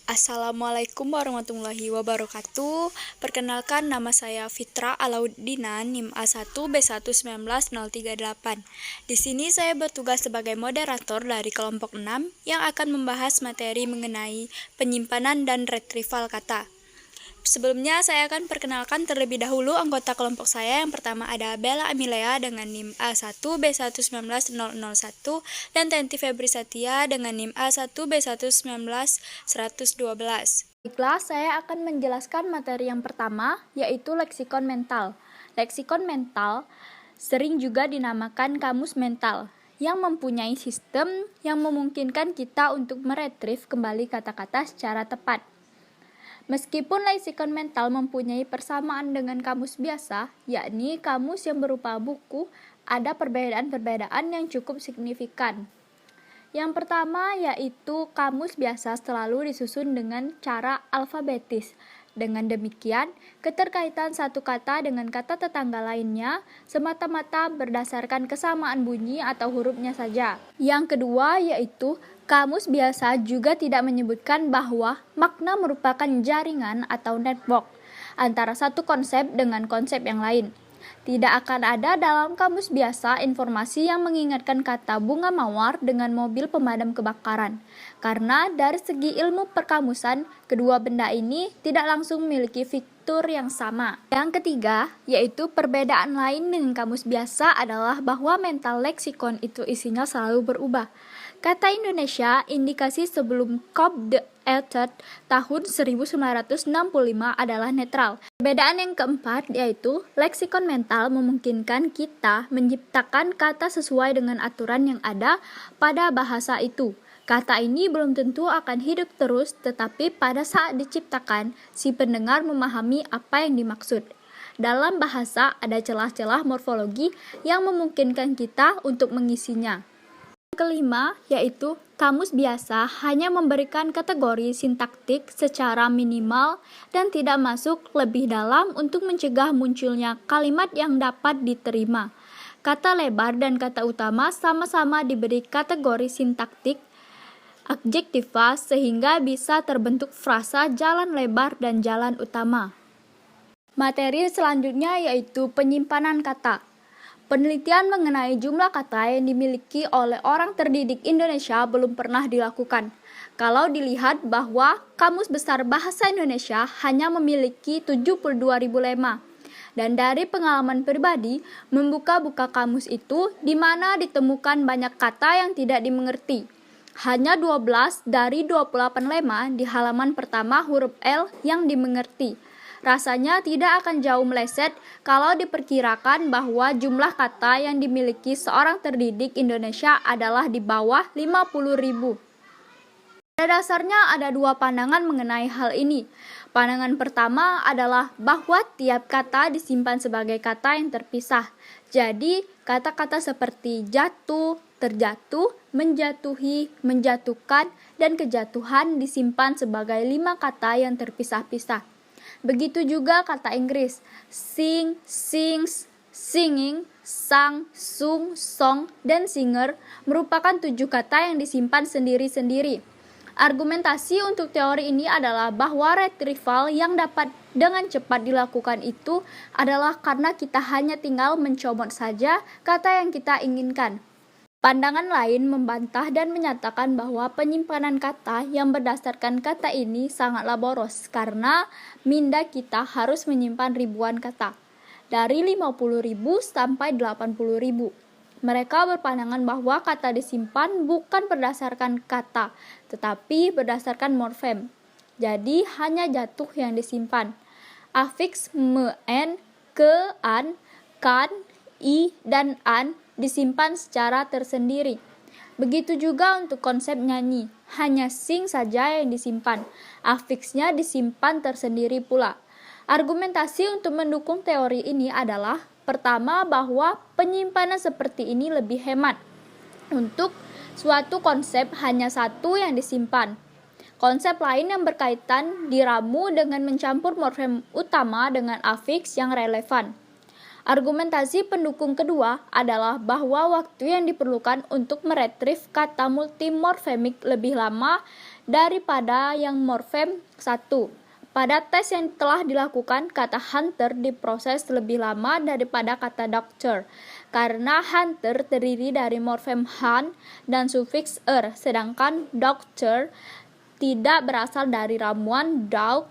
Assalamualaikum warahmatullahi wabarakatuh. Perkenalkan, nama saya Fitra Alaudina, NIM A1B1191038. Di sini saya bertugas sebagai moderator dari kelompok 6 yang akan membahas materi mengenai penyimpanan dan retrieval kata. Sebelumnya saya akan perkenalkan terlebih dahulu anggota kelompok saya. Yang pertama ada Bella Amilea dengan NIM A1B1191001 dan Tenti Febri Satya dengan NIM A1B1191112. Baiklah, saya akan menjelaskan materi yang pertama, yaitu leksikon mental. Leksikon mental sering juga dinamakan kamus mental, yang mempunyai sistem yang memungkinkan kita untuk meretrieve kembali kata-kata secara tepat. Meskipun leksikon mental mempunyai persamaan dengan kamus biasa, yakni kamus yang berupa buku, ada perbedaan-perbedaan yang cukup signifikan. Yang pertama yaitu kamus biasa selalu disusun dengan cara alfabetis. Dengan demikian, keterkaitan satu kata dengan kata tetangga lainnya semata-mata berdasarkan kesamaan bunyi atau hurufnya saja. Yang kedua yaitu kamus biasa juga tidak menyebutkan bahwa makna merupakan jaringan atau network antara satu konsep dengan konsep yang lain. Tidak akan ada dalam kamus biasa informasi yang mengingatkan kata bunga mawar dengan mobil pemadam kebakaran. Karena dari segi ilmu perkamusan, kedua benda ini tidak langsung memiliki fitur yang sama. Yang ketiga, yaitu perbedaan lain dengan kamus biasa adalah bahwa mental leksikon itu isinya selalu berubah. Kata Indonesia indikasi sebelum Cobb de Eltet tahun 1965 adalah netral. Perbedaan yang keempat yaitu leksikon mental memungkinkan kita menciptakan kata sesuai dengan aturan yang ada pada bahasa itu. Kata ini belum tentu akan hidup terus, tetapi pada saat diciptakan, si pendengar memahami apa yang dimaksud. Dalam bahasa ada celah-celah morfologi yang memungkinkan kita untuk mengisinya. Kelima, yaitu kamus biasa hanya memberikan kategori sintaktik secara minimal dan tidak masuk lebih dalam untuk mencegah munculnya kalimat yang dapat diterima. Kata lebar dan kata utama sama-sama diberi kategori sintaktik adjektiva sehingga bisa terbentuk frasa jalan lebar dan jalan utama. Materi selanjutnya yaitu penyimpanan kata. Penelitian mengenai jumlah kata yang dimiliki oleh orang terdidik Indonesia belum pernah dilakukan. Kalau dilihat bahwa Kamus Besar Bahasa Indonesia hanya memiliki 72.000 lema. Dan dari pengalaman pribadi, membuka-buka kamus itu di mana ditemukan banyak kata yang tidak dimengerti. Hanya 12 dari 28 lema di halaman pertama huruf L yang dimengerti. Rasanya tidak akan jauh meleset kalau diperkirakan bahwa jumlah kata yang dimiliki seorang terdidik Indonesia adalah di bawah 50.000. Pada dasarnya ada dua pandangan mengenai hal ini. Pandangan pertama adalah bahwa tiap kata disimpan sebagai kata yang terpisah. Jadi, kata-kata seperti jatuh, terjatuh, menjatuhi, menjatuhkan, dan kejatuhan disimpan sebagai 5 kata yang terpisah-pisah. Begitu juga kata Inggris, sing, sings, singing, sang, sung, song, dan singer merupakan 7 kata yang disimpan sendiri-sendiri. Argumentasi untuk teori ini adalah bahwa retrieval yang dapat dengan cepat dilakukan itu adalah karena kita hanya tinggal mencomot saja kata yang kita inginkan. Pandangan lain membantah dan menyatakan bahwa penyimpanan kata yang berdasarkan kata ini sangatlah boros karena minda kita harus menyimpan ribuan kata, dari 50.000 sampai 80.000. Mereka berpandangan bahwa kata disimpan bukan berdasarkan kata, tetapi berdasarkan morfem. Jadi hanya jatuh yang disimpan. Afiks me, en, ke, an, kan, i, dan an disimpan secara tersendiri. Begitu juga untuk konsep nyanyi, hanya sing saja yang disimpan. Afiksnya disimpan tersendiri pula. Argumentasi untuk mendukung teori ini adalah pertama bahwa penyimpanan seperti ini lebih hemat. Untuk suatu konsep hanya satu yang disimpan. Konsep lain yang berkaitan diramu dengan mencampur morfem utama dengan afiks yang relevan. Argumentasi pendukung kedua adalah bahwa waktu yang diperlukan untuk meretrieve kata multimorfemik lebih lama daripada yang morfem 1. Pada tes yang telah dilakukan, kata hunter diproses lebih lama daripada kata doctor, karena hunter terdiri dari morfem hunt dan sufiks er, sedangkan doctor tidak berasal dari ramuan dog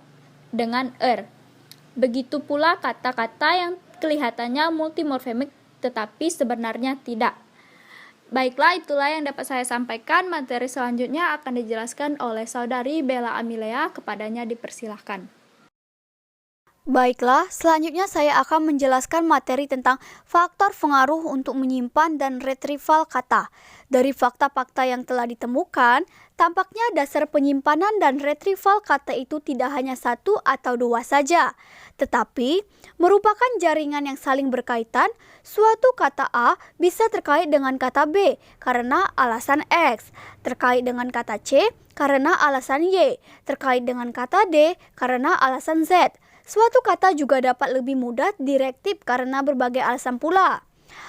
dengan er. Begitu pula kata-kata yang kelihatannya multimorfemik tetapi sebenarnya tidak. Baiklah, itulah yang dapat saya sampaikan. Materi selanjutnya akan dijelaskan oleh saudari Bella Amilea. Kepadanya dipersilahkan. Baiklah, selanjutnya saya akan menjelaskan materi tentang faktor pengaruh untuk menyimpan dan retrieval kata. Dari fakta-fakta yang telah ditemukan, tampaknya dasar penyimpanan dan retrieval kata itu tidak hanya satu atau dua saja, tetapi merupakan jaringan yang saling berkaitan. Suatu kata A bisa terkait dengan kata B karena alasan X, terkait dengan kata C karena alasan Y, terkait dengan kata D karena alasan Z. Suatu kata juga dapat lebih mudah direktif karena berbagai alasan pula.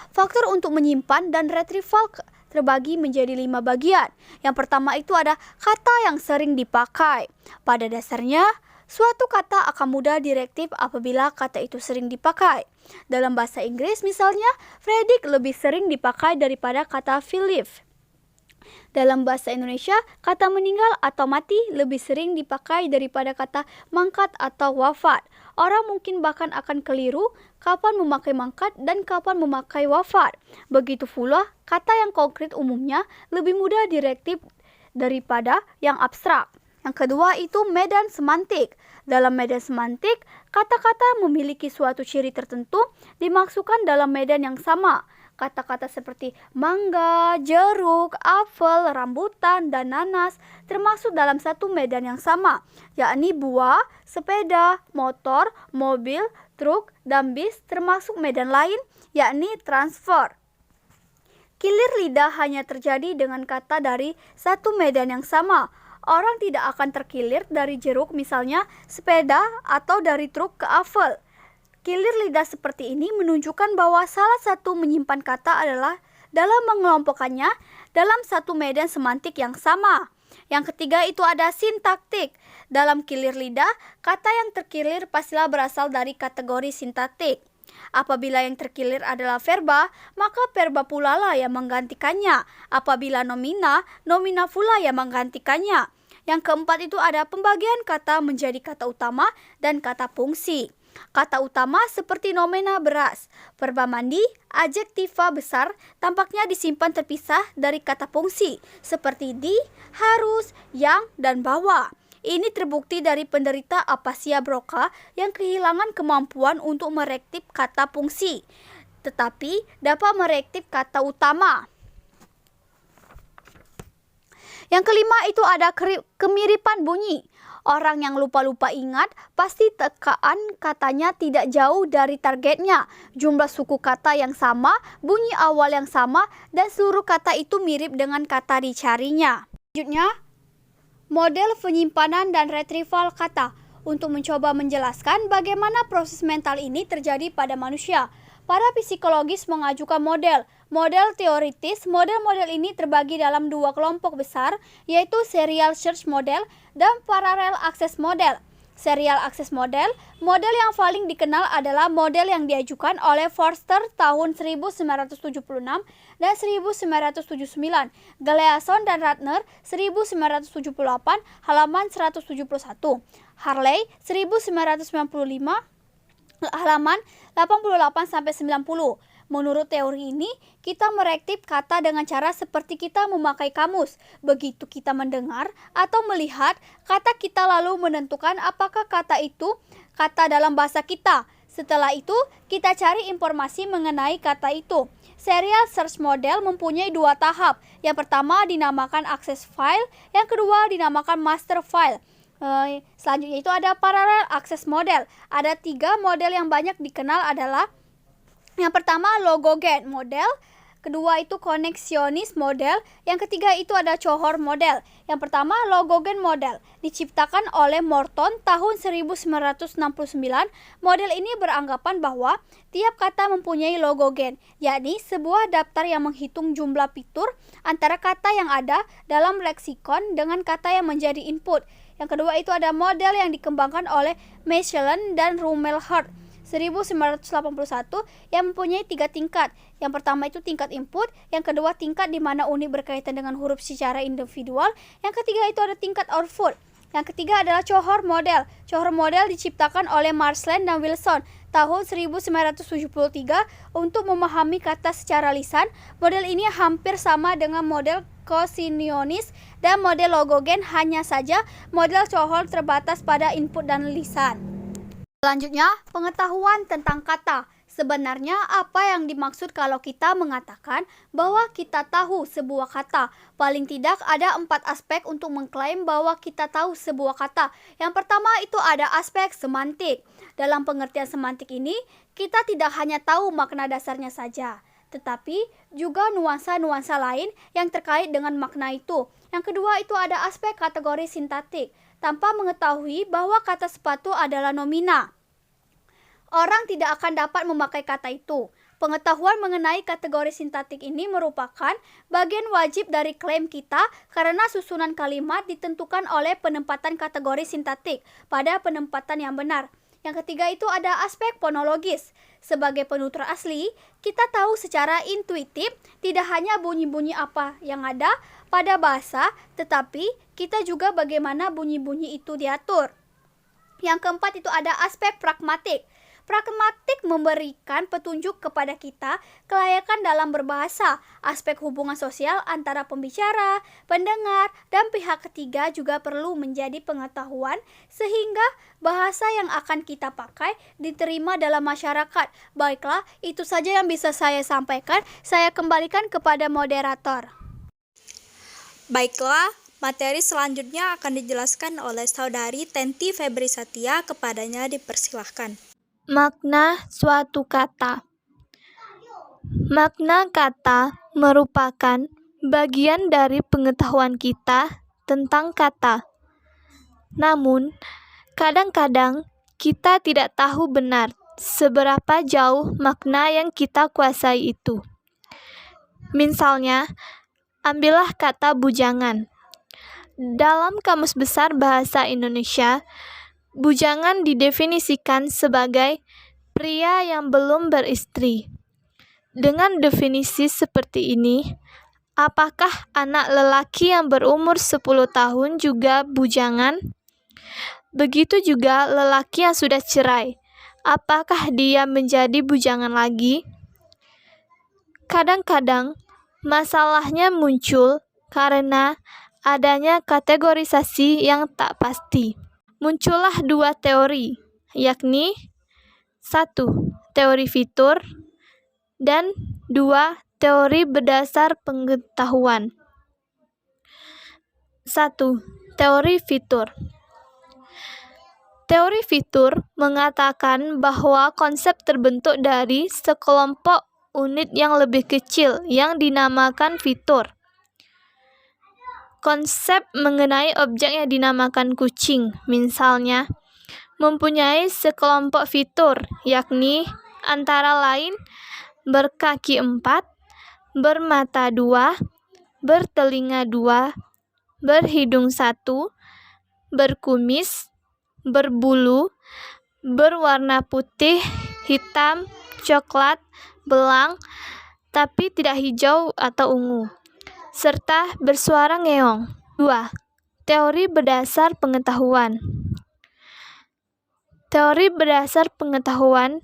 Faktor untuk menyimpan dan retrieval terbagi menjadi 5 bagian. Yang pertama itu ada kata yang sering dipakai. Pada dasarnya, suatu kata akan mudah direktif apabila kata itu sering dipakai. Dalam bahasa Inggris misalnya, Fredrik lebih sering dipakai daripada kata Philip. Dalam bahasa Indonesia, kata meninggal atau mati lebih sering dipakai daripada kata mangkat atau wafat. Orang mungkin bahkan akan keliru kapan memakai mangkat dan kapan memakai wafat. Begitu pula, kata yang konkret umumnya lebih mudah direktif daripada yang abstrak. Yang kedua itu medan semantik. Dalam medan semantik, kata-kata memiliki suatu ciri tertentu dimasukkan dalam medan yang sama. Kata-kata seperti mangga, jeruk, apel, rambutan, dan nanas termasuk dalam satu medan yang sama, yakni buah, sepeda, motor, mobil, truk, dan bis termasuk medan lain, yakni transfer. Kilir lidah hanya terjadi dengan kata dari satu medan yang sama. Orang tidak akan terkilir dari jeruk misalnya sepeda atau dari truk ke apel. Kilir lidah seperti ini menunjukkan bahwa salah satu menyimpan kata adalah dalam mengelompokkannya dalam satu medan semantik yang sama. Yang ketiga itu ada sintaktik. Dalam kilir lidah, kata yang terkilir pastilah berasal dari kategori sintaktik. Apabila yang terkilir adalah verba, maka verba pula lah yang menggantikannya. Apabila nomina, nomina pula yang menggantikannya. Yang keempat itu ada pembagian kata menjadi kata utama dan kata fungsi. Kata utama seperti nomena beras, verba mandi, adjektiva besar tampaknya disimpan terpisah dari kata fungsi seperti di, harus, yang, dan bawa. Ini terbukti dari penderita apasia Broca yang kehilangan kemampuan untuk merektif kata fungsi, tetapi dapat merektif kata utama. Yang kelima itu ada kemiripan bunyi. Orang yang lupa-lupa ingat, pasti tekaan katanya tidak jauh dari targetnya. Jumlah suku kata yang sama, bunyi awal yang sama, dan seluruh kata itu mirip dengan kata dicarinya. Selanjutnya, model penyimpanan dan retrieval kata. Untuk mencoba menjelaskan bagaimana proses mental ini terjadi pada manusia, para psikologis mengajukan model. Model teoritis, model-model ini terbagi dalam dua kelompok besar, yaitu serial search model dan parallel access model. Serial access model, model yang paling dikenal adalah model yang diajukan oleh Forster tahun 1976 dan 1979, Gleason dan Ratner 1978, halaman 171, Harley 1995, halaman 88-90. Menurut teori ini, kita merektif kata dengan cara seperti kita memakai kamus. Begitu kita mendengar atau melihat kata, kita lalu menentukan apakah kata itu kata dalam bahasa kita. Setelah itu, kita cari informasi mengenai kata itu. Serial search model mempunyai dua tahap. Yang pertama dinamakan access file, yang kedua dinamakan master file. Selanjutnya itu ada parallel access model. Ada 3 model yang banyak dikenal adalah yang pertama logogen model, kedua itu koneksionis model, yang ketiga itu ada cohort model. Yang pertama logogen model, diciptakan oleh Morton tahun 1969. Model ini beranggapan bahwa tiap kata mempunyai logogen, yakni sebuah daftar yang menghitung jumlah fitur antara kata yang ada dalam leksikon dengan kata yang menjadi input. Yang kedua itu ada model yang dikembangkan oleh Mechelen dan Rumelhart 1981 yang mempunyai 3 tingkat. Yang pertama itu tingkat input, yang kedua tingkat di mana unit berkaitan dengan huruf secara individual, yang ketiga itu ada tingkat output. Yang ketiga adalah cohort model. Cohort model diciptakan oleh Marsland dan Wilson tahun 1973 untuk memahami kata secara lisan. Model ini hampir sama dengan model kosinionis dan model logogen, hanya saja model cohort terbatas pada input dan lisan. Selanjutnya, pengetahuan tentang kata. Sebenarnya apa yang dimaksud kalau kita mengatakan bahwa kita tahu sebuah kata? Paling tidak ada 4 aspek untuk mengklaim bahwa kita tahu sebuah kata. Yang pertama itu ada aspek semantik. Dalam pengertian semantik ini, kita tidak hanya tahu makna dasarnya saja, tetapi juga nuansa-nuansa lain yang terkait dengan makna itu. Yang kedua itu ada aspek kategori sintaktik. Tanpa mengetahui bahwa kata sepatu adalah nomina, orang tidak akan dapat memakai kata itu. Pengetahuan mengenai kategori sintaktik ini merupakan bagian wajib dari klaim kita karena susunan kalimat ditentukan oleh penempatan kategori sintaktik pada penempatan yang benar. Yang ketiga itu ada aspek fonologis. Sebagai penutur asli, kita tahu secara intuitif tidak hanya bunyi-bunyi apa yang ada pada bahasa, tetapi kita juga bagaimana bunyi-bunyi itu diatur. Yang keempat itu ada aspek pragmatik. Pragmatik memberikan petunjuk kepada kita kelayakan dalam berbahasa. Aspek hubungan sosial antara pembicara, pendengar, dan pihak ketiga juga perlu menjadi pengetahuan sehingga bahasa yang akan kita pakai diterima dalam masyarakat. Baiklah, itu saja yang bisa saya sampaikan. Saya kembalikan kepada moderator. Baiklah, materi selanjutnya akan dijelaskan oleh Saudari Tenti Febri Satya, kepadanya dipersilahkan. Makna suatu kata. Makna kata merupakan bagian dari pengetahuan kita tentang kata. Namun, kadang-kadang kita tidak tahu benar seberapa jauh makna yang kita kuasai itu. Misalnya, ambillah kata bujangan. Dalam Kamus Besar Bahasa Indonesia, bujangan didefinisikan sebagai pria yang belum beristri. Dengan definisi seperti ini, apakah anak lelaki yang berumur 10 tahun juga bujangan? Begitu juga lelaki yang sudah cerai. Apakah dia menjadi bujangan lagi? Kadang-kadang masalahnya muncul karena adanya kategorisasi yang tak pasti. Muncullah 2 teori, yakni 1. Teori fitur dan 2. Teori berdasar pengetahuan. 1. Teori fitur. Teori fitur mengatakan bahwa konsep terbentuk dari sekelompok unit yang lebih kecil yang dinamakan fitur. Konsep mengenai objek yang dinamakan kucing, misalnya, mempunyai sekelompok fitur, yakni antara lain berkaki 4, bermata 2, bertelinga 2, berhidung 1, berkumis, berbulu, berwarna putih, hitam, coklat, belang, tapi tidak hijau atau ungu, serta bersuara ngeong. 2. Teori berdasar pengetahuan. Teori berdasar pengetahuan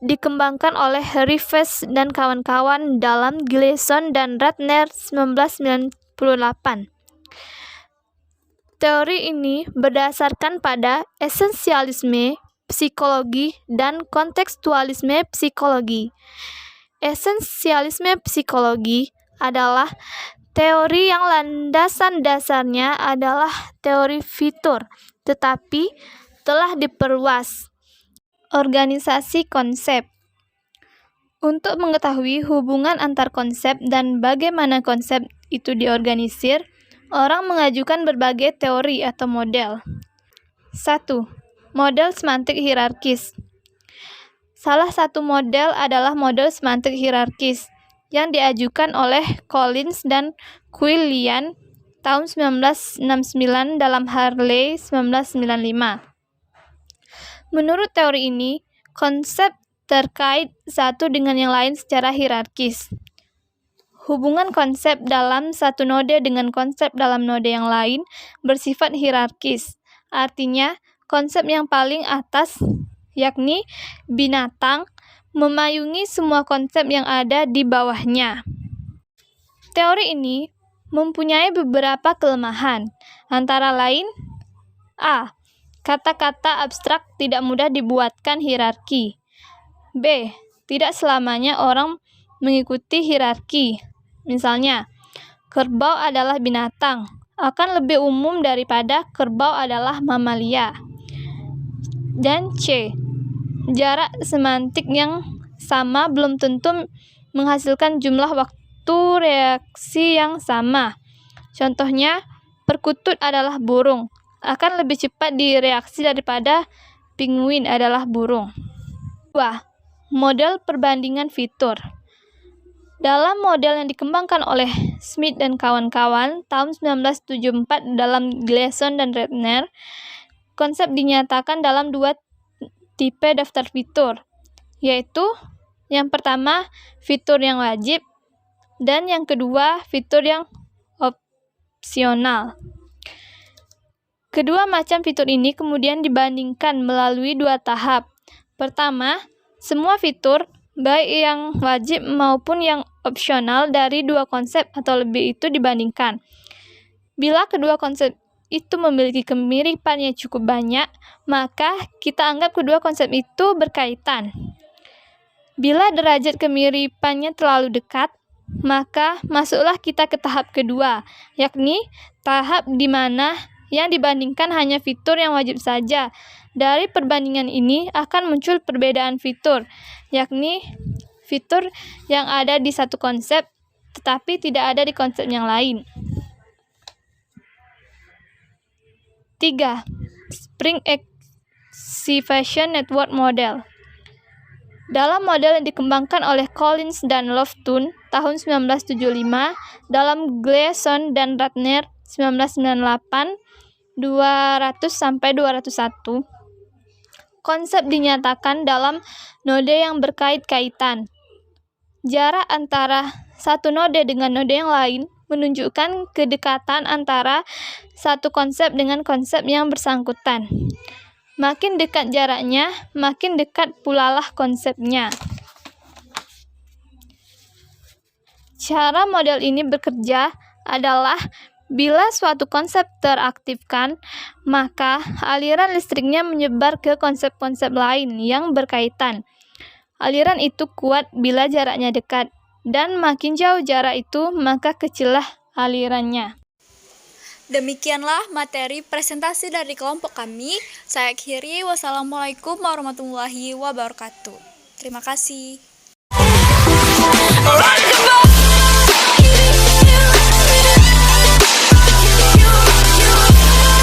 dikembangkan oleh Rivest dan kawan-kawan dalam Gleason dan Ratner 1998. Teori ini berdasarkan pada esensialisme psikologi dan kontekstualisme psikologi. Esensialisme psikologi adalah teori yang landasan dasarnya adalah teori fitur, tetapi telah diperluas organisasi konsep. Untuk mengetahui hubungan antar konsep dan bagaimana konsep itu diorganisir, orang mengajukan berbagai teori atau model. 1. Model semantik hierarkis. Salah satu model adalah model semantik hierarkis yang diajukan oleh Collins dan Quillian tahun 1969 dalam Harley 1995. Menurut teori ini, konsep terkait satu dengan yang lain secara hierarkis. Hubungan konsep dalam satu node dengan konsep dalam node yang lain bersifat hierarkis. Artinya, konsep yang paling atas, yakni binatang, memayungi semua konsep yang ada di bawahnya. Teori ini mempunyai beberapa kelemahan, antara lain A. Kata-kata abstrak tidak mudah dibuatkan hierarki. B. Tidak selamanya orang mengikuti hierarki. Misalnya, kerbau adalah binatang, akan lebih umum daripada kerbau adalah mamalia. Dan C. Jarak semantik yang sama belum tentu menghasilkan jumlah waktu reaksi yang sama. Contohnya, perkutut adalah burung, akan lebih cepat direaksi daripada penguin adalah burung. 2. Model perbandingan fitur. Dalam model yang dikembangkan oleh Smith dan kawan-kawan tahun 1974 dalam Gleason dan Ratner, konsep dinyatakan dalam dua tipe daftar fitur, yaitu yang pertama fitur yang wajib dan yang kedua fitur yang opsional. Kedua macam fitur ini kemudian dibandingkan melalui dua tahap. Pertama, semua fitur, baik yang wajib maupun yang opsional dari dua konsep atau lebih itu dibandingkan. Bila kedua konsep itu memiliki kemiripan yang cukup banyak, maka kita anggap kedua konsep itu berkaitan. Bila derajat kemiripannya terlalu dekat, maka masuklah kita ke tahap kedua, yakni tahap di mana yang dibandingkan hanya fitur yang wajib saja. Dari perbandingan ini akan muncul perbedaan fitur, yakni fitur yang ada di satu konsep tetapi tidak ada di konsep yang lain. 3. Spring Excavation Network Model. Dalam model yang dikembangkan oleh Collins dan Lofton tahun 1975 dalam Gleason dan Ratner 1998 200-201, konsep dinyatakan dalam node yang berkait-kaitan. Jarak antara satu node dengan node yang lain menunjukkan kedekatan antara satu konsep dengan konsep yang bersangkutan. Makin dekat jaraknya, makin dekat pulalah konsepnya. Cara model ini bekerja adalah bila suatu konsep teraktifkan, maka aliran listriknya menyebar ke konsep-konsep lain yang berkaitan. Aliran itu kuat bila jaraknya dekat, dan makin jauh jarak itu, maka kecillah alirannya. Demikianlah materi presentasi dari kelompok kami. Saya akhiri, wassalamualaikum warahmatullahi wabarakatuh. Terima kasih.